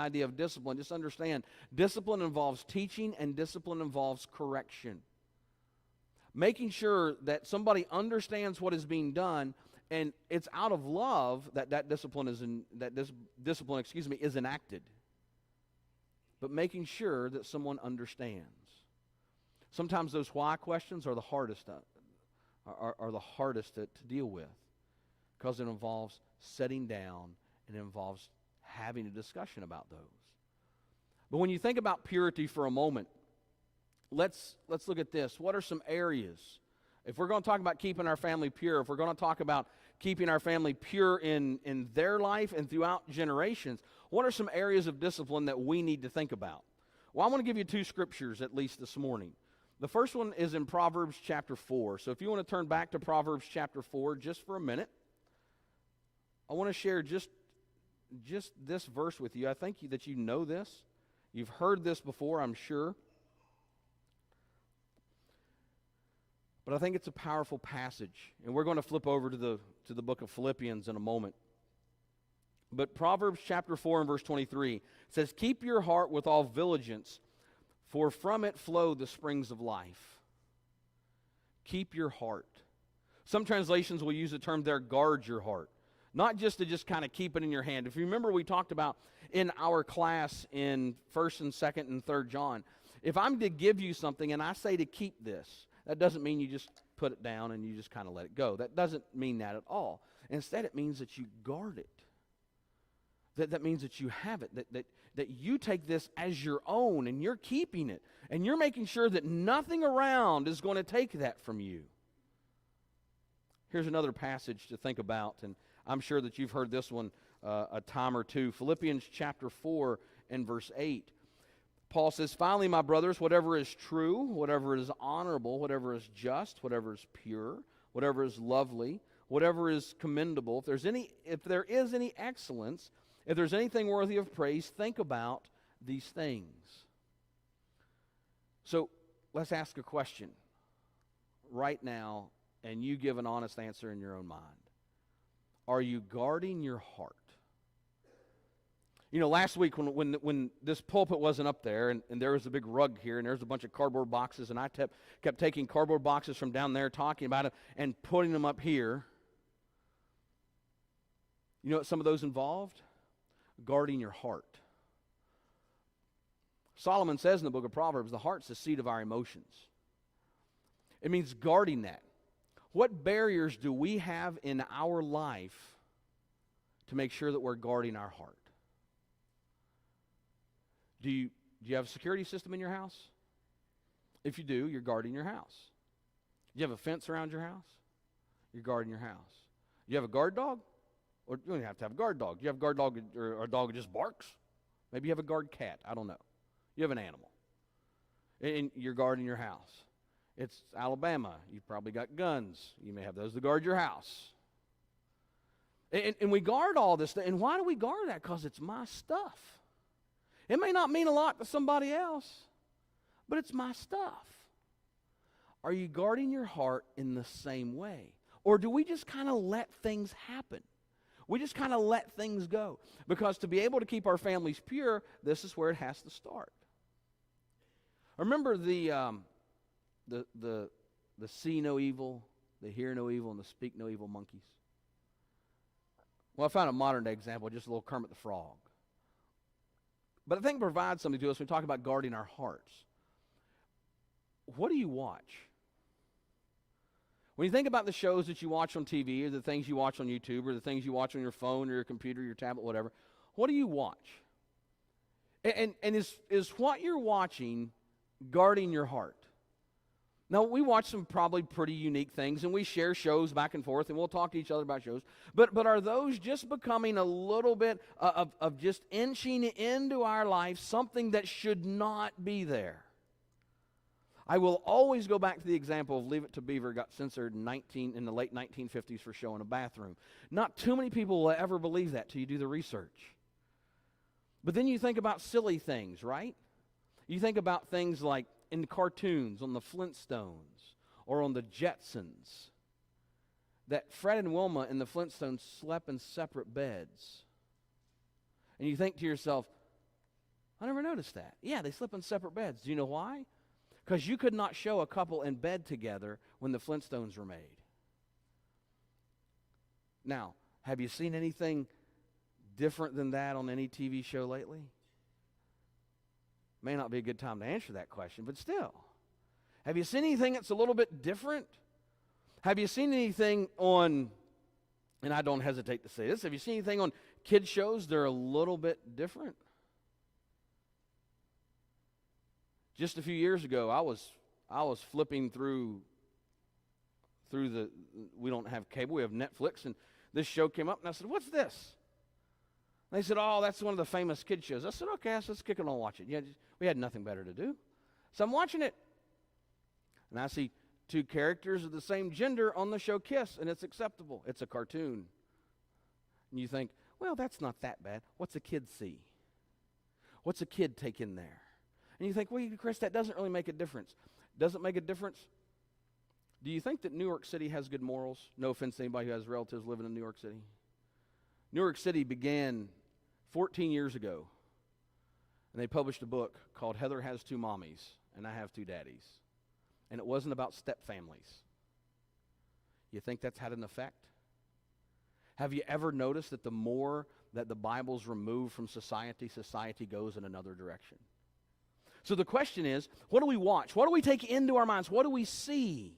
idea of discipline, just understand, discipline involves teaching and discipline involves correction. Making sure that somebody understands what is being done, and it's out of love that discipline is enacted. But making sure that someone understands. Sometimes those why questions are the hardest to deal with, because it involves sitting down and it involves having a discussion about those. But when you think about purity for a moment, let's look at this. What are some areas? If we're going to talk about keeping our family pure, if we're going to talk about keeping our family pure in their life and throughout generations, what are some areas of discipline that we need to think about? Well, I want to give you two scriptures at least this morning. The first one is in Proverbs chapter 4. So if you want to turn back to Proverbs chapter 4 just for a minute, I want to share just this verse with you. I think that you know this. You've heard this before, I'm sure. But I think it's a powerful passage. And we're going to flip over to the book of Philippians in a moment. But Proverbs chapter 4 and verse 23 says, "Keep your heart with all diligence, for from it flow the springs of life." Keep your heart. Some translations will use the term there, guard your heart. Not just to just kind of keep it in your hand. If you remember, we talked about in our class in 1st and 2nd and 3rd John, if I'm to give you something and I say to keep this, that doesn't mean you just put it down and you just kind of let it go. That doesn't mean that at all. Instead, it means that you guard it. That means that you have it, that you take this as your own and you're keeping it. And you're making sure that nothing around is going to take that from you. Here's another passage to think about, and I'm sure that you've heard this one a time or two. Philippians chapter 4 and verse 8. Paul says, "Finally, my brothers, whatever is true, whatever is honorable, whatever is just, whatever is pure, whatever is lovely, whatever is commendable, if there is any excellence, if there's anything worthy of praise, think about these things." So let's ask a question right now, and you give an honest answer in your own mind. Are you guarding your heart? You know, last week when this pulpit wasn't up there, and there was a big rug here, and there's a bunch of cardboard boxes, and I kept taking cardboard boxes from down there, talking about it, and putting them up here. You know what some of those involved? Guarding your heart. Solomon says in the book of Proverbs, the heart's the seat of our emotions. It means guarding that. What barriers do we have in our life to make sure that we're guarding our heart? Do you have a security system in your house? If you do, you're guarding your house. Do you have a fence around your house? You're guarding your house. Do you have a guard dog? Or you don't have to have a guard dog. Do you have a guard dog or a dog that just barks? Maybe you have a guard cat. I don't know. You have an animal. And you're guarding your house. It's Alabama. You've probably got guns. You may have those to guard your house. And we guard all this stuff. And why do we guard that? Because it's my stuff. It may not mean a lot to somebody else, but it's my stuff. Are you guarding your heart in the same way? Or do we just kind of let things happen? We just kind of let things go. Because to be able to keep our families pure, this is where it has to start. Remember the see no evil, the hear no evil, and the speak no evil monkeys? Well, I found a modern day example, just a little Kermit the Frog. But I think it provides something to us when we talk about guarding our hearts. What do you watch? When you think about the shows that you watch on TV, or the things you watch on YouTube, or the things you watch on your phone, or your computer, your tablet, whatever, what do you watch? And is what you're watching guarding your heart? Now, we watch some probably pretty unique things, and we share shows back and forth, and we'll talk to each other about shows. But are those just becoming a little bit of just inching into our life, something that should not be there? I will always go back to the example of Leave It to Beaver got censored in the late 1950s for showing a bathroom. Not too many people will ever believe that till you do the research. But then you think about silly things, right? You think about things like in the cartoons, on the Flintstones, or on the Jetsons, that Fred and Wilma and the Flintstones slept in separate beds. And you think to yourself, I never noticed that. Yeah, they slept in separate beds. Do you know why? Because you could not show a couple in bed together when the Flintstones were made. Now, have you seen anything different than that on any TV show lately? May not be a good time to answer that question, but still. Have you seen anything that's a little bit different? Have you seen anything on, and I don't hesitate to say this, have you seen anything on kids shows that are a little bit different? Just a few years ago, I was flipping through the, we don't have cable, we have Netflix, and this show came up, and I said, "What's this?" And they said, "Oh, that's one of the famous kid shows." I said, "Okay, so let's kick it on and watch it." Yeah, we had nothing better to do. So I'm watching it, and I see two characters of the same gender on the show kiss, and it's acceptable. It's a cartoon. And you think, well, that's not that bad. What's a kid see? What's a kid take in there? And you think, well, Chris, that doesn't really make a difference. Does it make a difference? Do you think that New York City has good morals? No offense to anybody who has relatives living in New York City. New York City began 14 years ago, and they published a book called Heather Has Two Mommies, and I Have Two Daddies. And it wasn't about step families. You think that's had an effect? Have you ever noticed that the more that the Bible's removed from society, society goes in another direction? So the question is, what do we watch? What do we take into our minds? What do we see?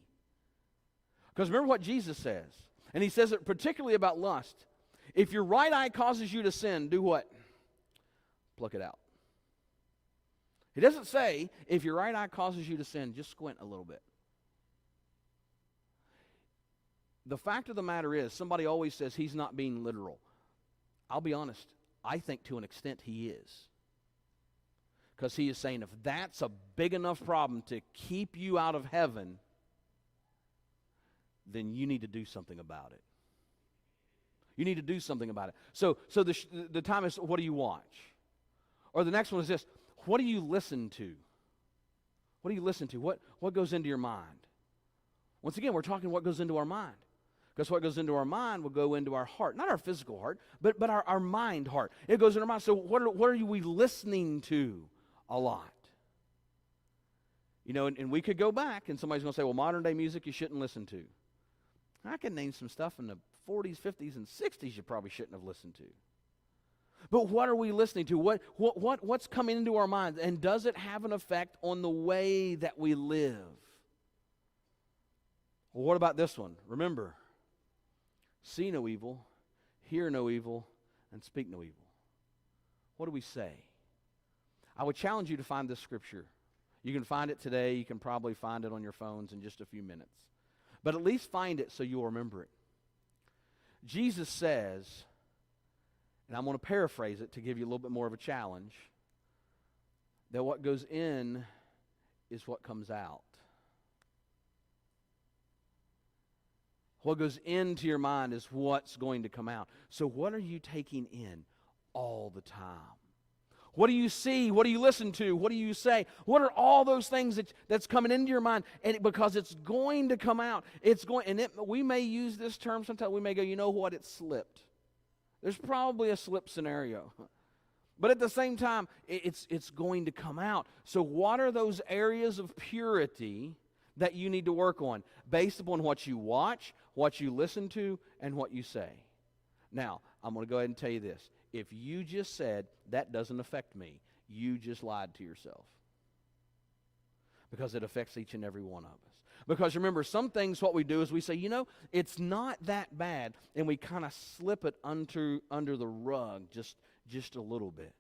Because remember what Jesus says, and he says it particularly about lust. If your right eye causes you to sin, do what? Pluck it out. He doesn't say, if your right eye causes you to sin, just squint a little bit. The fact of the matter is, somebody always says he's not being literal. I'll be honest, I think to an extent he is. Because he is saying, if that's a big enough problem to keep you out of heaven, then you need to do something about it. You need to do something about it. So the time is, what do you watch? Or the next one is this, what do you listen to? What do you listen to? What goes into your mind? Once again, we're talking what goes into our mind. Because what goes into our mind will go into our heart. Not our physical heart, but our mind heart. It goes into our mind. So what are we listening to a lot? You know, and we could go back, and somebody's going to say, well, modern day music you shouldn't listen to. I can name some stuff in the 40s, 50s, and 60s you probably shouldn't have listened to. But what are we listening to? What's coming into our minds? And does it have an effect on the way that we live? Well, what about this one? Remember, see no evil, hear no evil, and speak no evil. What do we say? I would challenge you to find this scripture. You can find it today. You can probably find it on your phones in just a few minutes. But at least find it so you'll remember it. Jesus says, and I'm going to paraphrase it to give you a little bit more of a challenge, that what goes in is what comes out. What goes into your mind is what's going to come out. So what are you taking in all the time? What do you see? What do you listen to? What do you say? What are all those things that's coming into your mind? And because it's going to come out. We may use this term sometimes. We may go, you know what? It slipped. There's probably a slip scenario. But at the same time, it's going to come out. So what are those areas of purity that you need to work on based upon what you watch, what you listen to, and what you say? Now, I'm going to go ahead and tell you this. If you just said, that doesn't affect me, you just lied to yourself. Because it affects each and every one of us. Because remember, some things what we do is we say, you know, it's not that bad, and we kind of slip it under the rug just a little bit.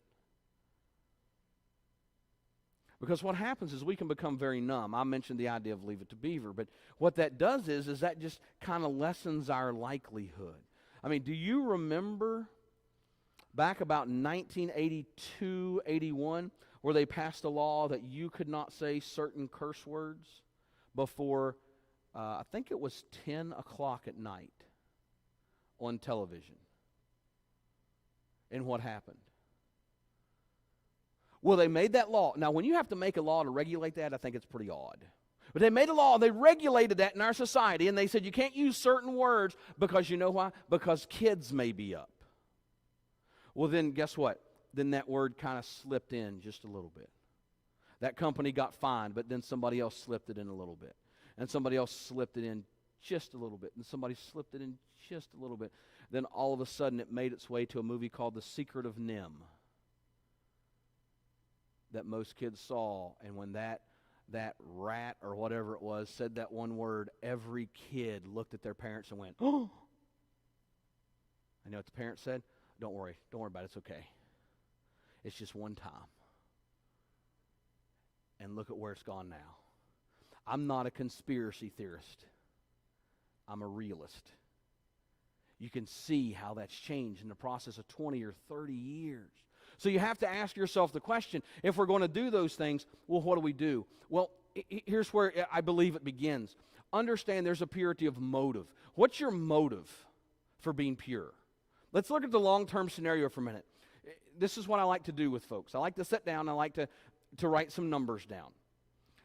Because what happens is we can become very numb. I mentioned the idea of leave it to Beaver, but what that does is that just kind of lessens our likelihood. I mean, do you remember back about 1982, 81, where they passed a law that you could not say certain curse words before, I think it was 10 o'clock at night on television? And what happened? Well, they made that law. Now, when you have to make a law to regulate that, I think it's pretty odd. But they made a law, they regulated that in our society, and they said you can't use certain words because you know why? Because kids may be up. Well, then guess what? then that word kind of slipped in just a little bit. That company got fined, but then somebody else slipped it in a little bit. And somebody else slipped it in just a little bit. And somebody slipped it in just a little bit. Then all of a sudden it made its way to a movie called The Secret of Nim that most kids saw. And when that rat or whatever it was said that one word, every kid looked at their parents and went, oh. I know what the parents said? Don't worry about it, it's okay. It's just one time. And look at where it's gone now. I'm not a conspiracy theorist. I'm a realist. You can see how that's changed in the process of 20 or 30 years. So you have to ask yourself the question, if we're going to do those things, well, what do we do? Well, here's where I believe it begins. Understand there's a purity of motive. What's your motive for being pure? Let's look at the long-term scenario for a minute. This is what I like to do with folks. I like to sit down, I like to write some numbers down.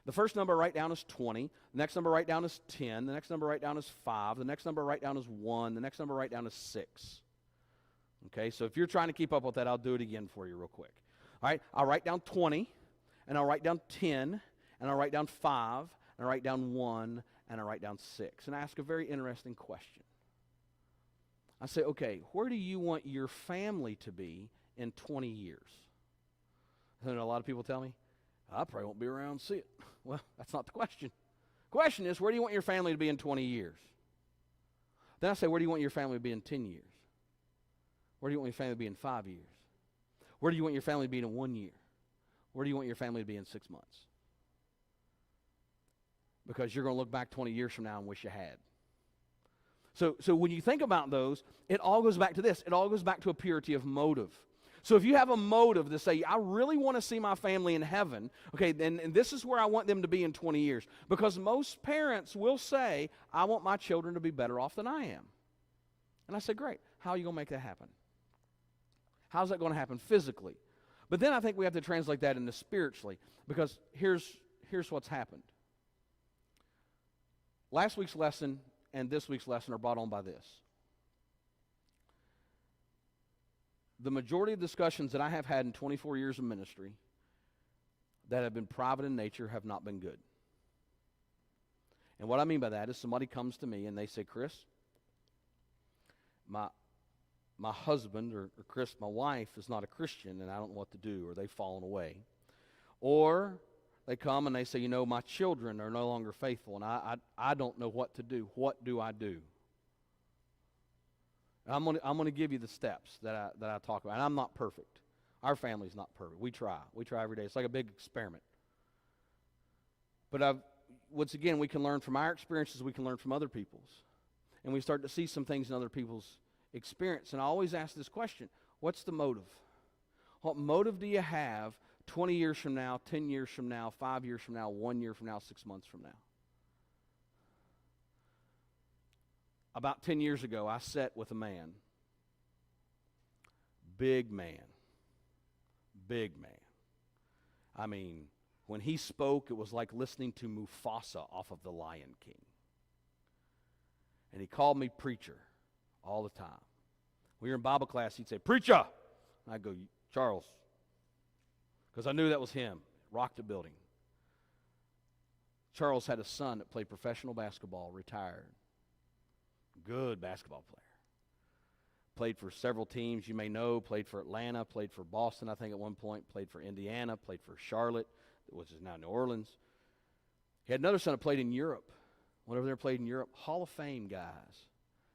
The first number I write down is 20. The next number I write down is 10. The next number I write down is 5. The next number I write down is 1. The next number I write down is 6. Okay, so if you're trying to keep up with that, I'll do it again for you real quick. All right, I'll write down 20, and I'll write down 10, and I'll write down 5, and I'll write down 1, and I'll write down 6. And I ask a very interesting question. I say, okay, where do you want your family to be in 20 years? And a lot of people tell me, I probably won't be around to see it. Well, that's not the question. The question is, where do you want your family to be in 20 years? Then I say, where do you want your family to be in 10 years? Where do you want your family to be in 5 years? Where do you want your family to be in 1 year? Where do you want your family to be in 6 months? Because you're going to look back 20 years from now and wish you had. So when you think about those, it all goes back to this. It all goes back to a purity of motive. So if you have a motive to say, I really want to see my family in heaven, okay, then and this is where I want them to be in 20 years. Because most parents will say, I want my children to be better off than I am. And I say, great. How are you going to make that happen? How's that going to happen physically? But then I think we have to translate that into spiritually. Because here's what's happened. Last week's lesson and this week's lesson are brought on by this. The majority of discussions that I have had in 24 years of ministry that have been private in nature have not been good. And what I mean by that is somebody comes to me and they say, Chris, my husband, or Chris, my wife, is not a Christian and I don't know what to do, or they've fallen away. Or they come and they say, my children are no longer faithful and I don't know what to do. What do I do? I'm going to give you the steps that I talk about. And I'm not perfect. Our family's not perfect. We try. We try every day. It's like a big experiment. But once again, we can learn from our experiences. We can learn from other people's. And we start to see some things in other people's experience. And I always ask this question, what's the motive? What motive do you have 20 years from now, 10 years from now, 5 years from now, 1 year from now, 6 months from now? About 10 years ago, I sat with a man. Big man. Big man. I mean, when he spoke, it was like listening to Mufasa off of The Lion King. And he called me preacher all the time. We were in Bible class, he'd say, preacher! And I'd go, Charles. Because I knew that was him. Rocked the building. Charles had a son that played professional basketball, retired. Good basketball player. Played for several teams you may know. Played for Atlanta. Played for Boston, I think, at one point. Played for Indiana. Played for Charlotte, which is now New Orleans. He had another son that played in Europe. Went over there, played in Europe. Hall of Fame guys.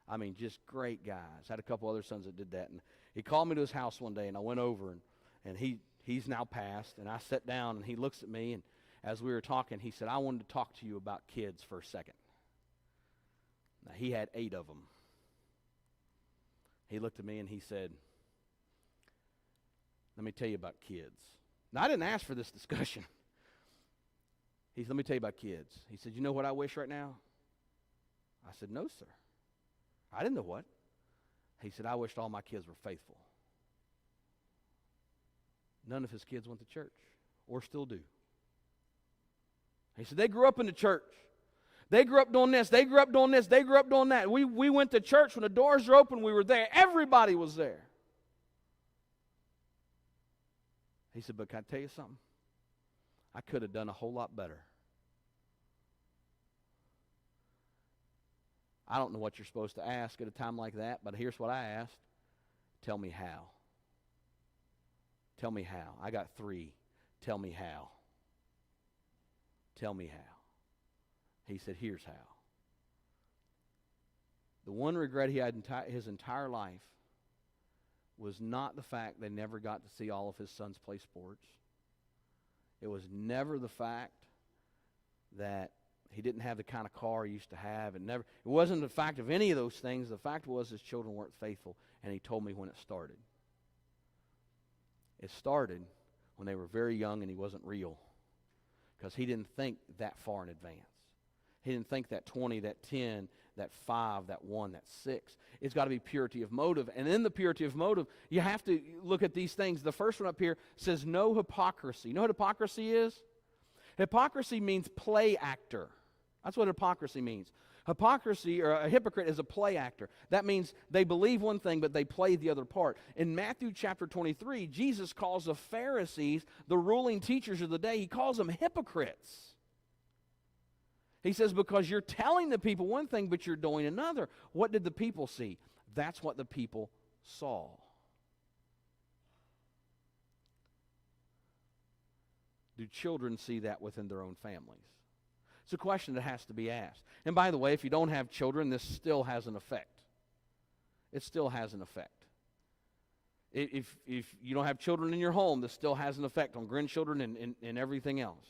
I mean, just great guys. Had a couple other sons that did that. And he called me to his house one day, and I went over, and he's now passed. And I sat down, and he looks at me, and as we were talking, he said, I wanted to talk to you about kids for a second. Now, he had 8 of them. He looked at me and he said, let me tell you about kids. Now, I didn't ask for this discussion. He said, let me tell you about kids. He said, you know what I wish right now? I said, no, sir. I didn't know what. He said, I wished all my kids were faithful. None of his kids went to church or still do. He said, they grew up in the church. They grew up doing this. They grew up doing this. They grew up doing that. We went to church when the doors were open. We were there. Everybody was there. He said, but can I tell you something? I could have done a whole lot better. I don't know what you're supposed to ask at a time like that, but here's what I asked. Tell me how. Tell me how. I got 3. Tell me how. Tell me how. He said, here's how. The one regret he had his entire life was not the fact they never got to see all of his sons play sports. It was never the fact that he didn't have the kind of car he used to have. It wasn't the fact of any of those things. The fact was his children weren't faithful, and he told me when it started. It started when they were very young and he wasn't real, because he didn't think that far in advance. He didn't think that 20, that 10, that 5, that 1, that 6. It's got to be purity of motive. And in the purity of motive, you have to look at these things. The first one up here says no hypocrisy. You know what hypocrisy is? Hypocrisy means play actor. That's what hypocrisy means. Hypocrisy, or a hypocrite, is a play actor. That means they believe one thing, but they play the other part. In Matthew chapter 23, Jesus calls the Pharisees, the ruling teachers of the day, he calls them hypocrites. He says, because you're telling the people one thing, but you're doing another. What did the people see? That's what the people saw. Do children see that within their own families? It's a question that has to be asked. And by the way, if you don't have children, this still has an effect. It still has an effect. If you don't have children in your home, this still has an effect on grandchildren and everything else.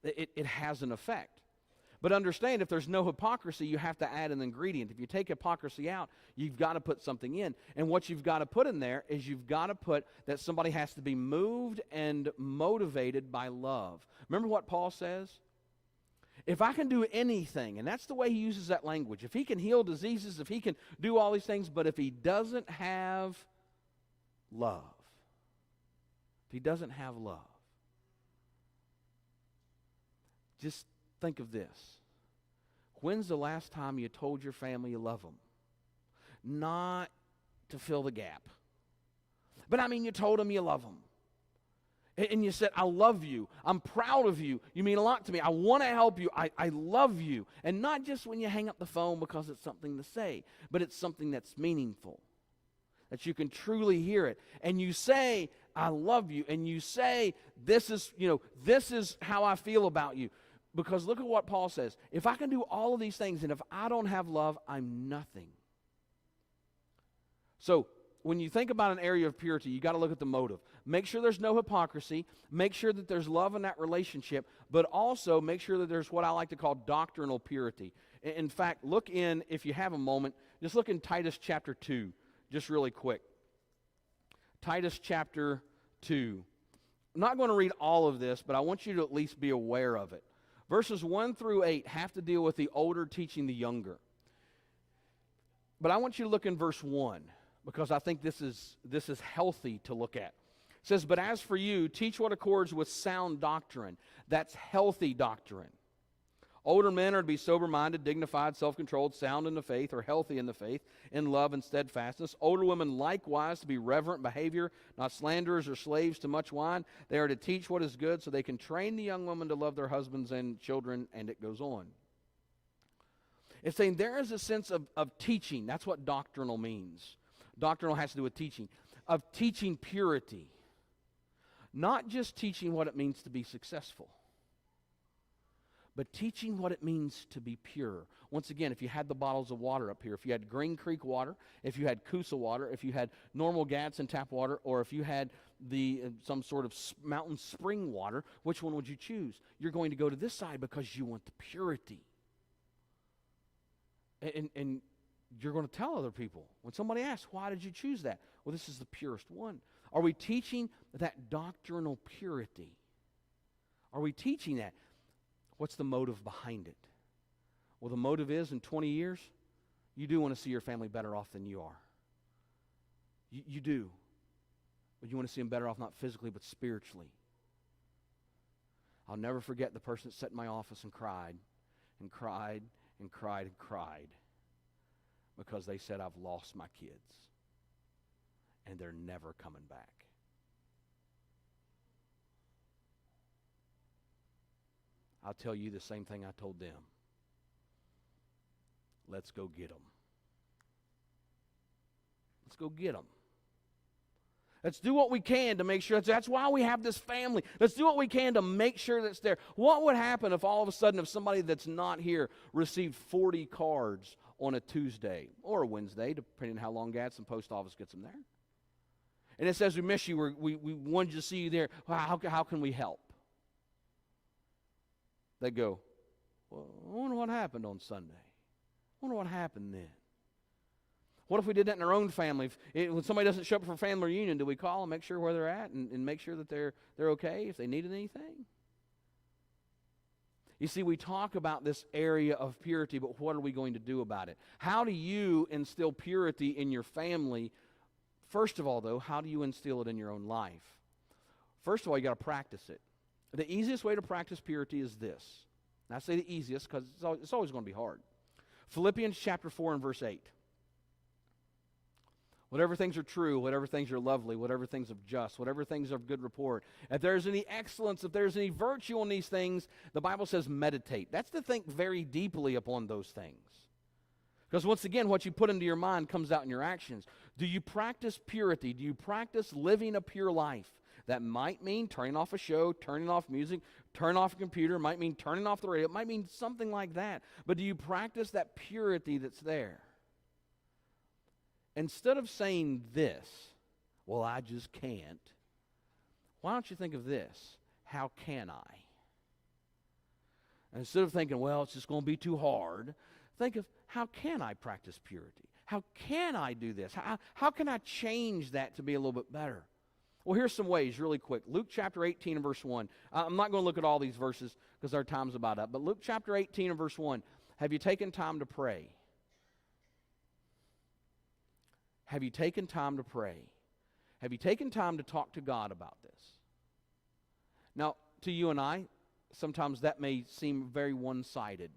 It has an effect. But understand, if there's no hypocrisy, you have to add an ingredient. If you take hypocrisy out, you've got to put something in. And what you've got to put in there is you've got to put that somebody has to be moved and motivated by love. Remember what Paul says? If I can do anything, and that's the way he uses that language, if he can heal diseases, if he can do all these things, but if he doesn't have love, if he doesn't have love, just think of this. When's the last time you told your family you love them? Not to fill the gap. But I mean, you told them you love them. And you said, I love you. I'm proud of you. You mean a lot to me. I want to help you. I love you. And not just when you hang up the phone because it's something to say, but it's something that's meaningful, that you can truly hear it. And you say, I love you. And you say, this is how I feel about you. Because look at what Paul says. If I can do all of these things, and if I don't have love, I'm nothing. So when you think about an area of purity, you got to look at the motive. Make sure there's no hypocrisy. Make sure that there's love in that relationship. But also make sure that there's what I like to call doctrinal purity. In fact, look in, if you have a moment, just look in Titus chapter 2, just really quick. Titus chapter 2. I'm not going to read all of this, but I want you to at least be aware of it. Verses 1 through 8 have to deal with the older teaching the younger. But I want you to look in verse 1, because I think this is healthy to look at. It says, but as for you, teach what accords with sound doctrine. That's healthy doctrine. Older men are to be sober-minded, dignified, self-controlled, sound in the faith, or healthy in the faith, in love and steadfastness. Older women likewise to be reverent behavior, not slanderers or slaves to much wine. They are to teach what is good, so they can train the young women to love their husbands and children, and it goes on. It's saying there is a sense of teaching. That's what doctrinal means. Doctrinal has to do with teaching. Of teaching purity. Not just teaching what it means to be successful, but teaching what it means to be pure. Once again, if you had the bottles of water up here, if you had Green Creek water, if you had Coosa water, if you had normal Gadsden tap water, or if you had some sort of mountain spring water, which one would you choose? You're going to go to this side because you want the purity. And you're going to tell other people. When somebody asks, why did you choose that? Well, this is the purest one. Are we teaching that doctrinal purity? Are we teaching that? What's the motive behind it? Well, the motive is, in 20 years, you do want to see your family better off than you are. You do. But you want to see them better off, not physically, but spiritually. I'll never forget the person that sat in my office and cried, and cried, and cried, and cried, because they said, I've lost my kids, and they're never coming back. I'll tell you the same thing I told them. Let's go get them. Let's go get them. Let's do what we can to make sure. That's why we have this family. Let's do what we can to make sure that's there. What would happen if all of a sudden, if somebody that's not here received 40 cards on a Tuesday or a Wednesday, depending on how long Gadsden Post Office gets them there? And it says, we miss you. We wanted to see you there. How can we help? They go, well, I wonder what happened on Sunday. I wonder what happened then. What if we did that in our own family? When somebody doesn't show up for family reunion, do we call and make sure where they're at and make sure that they're okay if they needed anything? You see, we talk about this area of purity, but what are we going to do about it? How do you instill purity in your family? First of all, though, how do you instill it in your own life? First of all, you got to practice it. The easiest way to practice purity is this. And I say the easiest because it's always going to be hard. Philippians chapter 4 and verse 8. Whatever things are true, whatever things are lovely, whatever things are just, whatever things are of good report, if there's any excellence, if there's any virtue in these things, the Bible says meditate. That's to think very deeply upon those things. Because once again, what you put into your mind comes out in your actions. Do you practice purity? Do you practice living a pure life? That might mean turning off a show, turning off music, turning off a computer. It might mean turning off the radio. It might mean something like that. But do you practice that purity that's there? Instead of saying this, well, I just can't, why don't you think of this? How can I? And instead of thinking, well, it's just going to be too hard, think of, how can I practice purity? How can I do this? How can I change that to be a little bit better? Well, here's some ways really quick. Luke chapter 18 and verse 1. I'm not going to look at all these verses because our time's about up. But Luke chapter 18 and verse 1. Have you taken time to pray? Have you taken time to pray? Have you taken time to talk to God about this? Now, to you and I, sometimes that may seem very one-sided.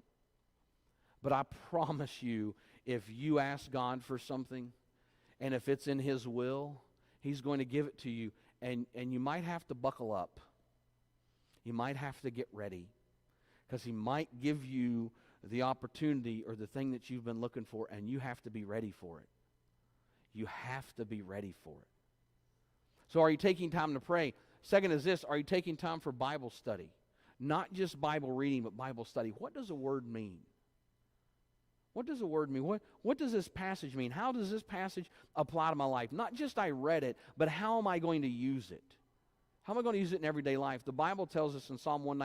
But I promise you, if you ask God for something, and if it's in His will, He's going to give it to you. And you might have to buckle up. You might have to get ready. Because He might give you the opportunity or the thing that you've been looking for, and you have to be ready for it. You have to be ready for it. So are you taking time to pray? Second is this, are you taking time for Bible study? Not just Bible reading, but Bible study. What does a word mean? What does a word mean? What does this passage mean? How does this passage apply to my life? Not just I read it, but how am I going to use it? How am I going to use it in everyday life? The Bible tells us in Psalm 119,